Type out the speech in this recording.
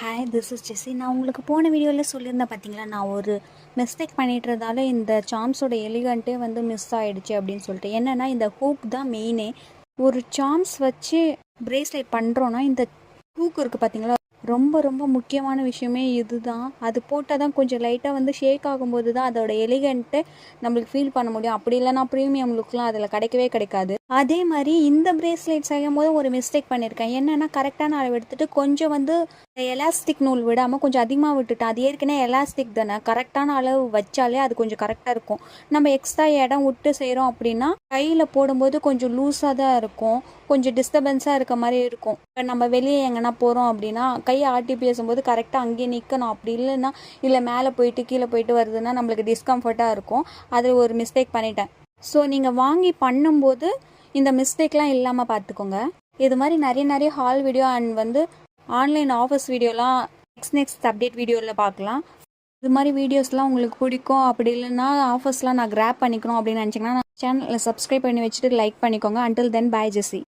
Hi, this is ஜெஸி. நான் உங்களுக்கு போன வீடியோவில் சொல்லியிருந்தேன் பார்த்தீங்களா, நான் ஒரு மிஸ்டேக் பண்ணிட்டுறதால இந்த சாம்ஸோட எலிகண்ட்டே வந்து மிஸ் ஆகிடுச்சு அப்படின்னு சொல்லிட்டு. என்னென்னா இந்த ஹூக் தான் மெயினே. ஒரு சாம்ஸ் வச்சு பிரேஸ்லெட் பண்ணுறோன்னா இந்த ஹூக் இருக்குது பார்த்தீங்களா, ரொம்ப ரொம்ப முக்கியமான விஷயமே இதுதான். அது போட்டால் தான் கொஞ்சம் லைட்டாக வந்து ஷேக் ஆகும்போது தான் அதோட எலிகண்ட்டு நம்மளுக்கு ஃபீல் பண்ண முடியும். அப்படி இல்லைனா ப்ரீமியம் லுக்லாம் அதில் கிடைக்கவே கிடைக்காது. அதே மாதிரி இந்த பிரேஸ்லெட் செய்யும் போது ஒரு மிஸ்டேக் பண்ணியிருக்கேன். என்னென்னா கரெக்டான அளவு எடுத்துகிட்டு கொஞ்சம் வந்து எலாஸ்டிக் நூல் விடாமல் கொஞ்சம் அதிகமாக விட்டுட்டேன். அது ஏற்கனவே எலாஸ்டிக் தானே, கரெக்டான அளவு வச்சாலே அது கொஞ்சம் கரெக்டாக இருக்கும். நம்ம எக்ஸ்ட்ரா இடம் விட்டு செய்கிறோம் அப்படின்னா கையில் போடும்போது கொஞ்சம் லூஸாக தான் இருக்கும், கொஞ்சம் டிஸ்டர்பன்ஸாக இருக்க மாதிரி இருக்கும். இப்போ நம்ம வெளியே எங்கன்னா போகிறோம் அப்படின்னா கையை ஆட்டி பேசும்போது கரெக்டாக அங்கேயே நிற்கணும். அப்படி இல்லைன்னா இல்லை மேலே போயிட்டு கீழே போயிட்டு வருதுன்னா நம்மளுக்கு டிஸ்கம்ஃபர்ட்டாக இருக்கும். அது ஒரு மிஸ்டேக் பண்ணிட்டேன். ஸோ நீங்கள் வாங்கி பண்ணும்போது இந்த மிஸ்டேக்லாம் இல்லாமல் பார்த்துக்கோங்க. இது மாதிரி நிறைய ஹால் வீடியோ அண்ட் வந்து ஆன்லைன் ஆஃபர்ஸ் வீடியோலாம் நெக்ஸ்ட் அப்டேட் வீடியோவில் பார்க்கலாம். இது மாதிரி வீடியோஸ்லாம் உங்களுக்கு பிடிக்கும், அப்படி இல்லைன்னா ஆஃபர்ஸ்லாம் நான் கிராப் பண்ணிக்கணும் அப்படின்னு நினச்சிங்கன்னா சேனலை சப்ஸ்கிரைப் பண்ணி வச்சுட்டு லைக் பண்ணிக்கோங்க. அன்டில் தென், பை ஜெஸி.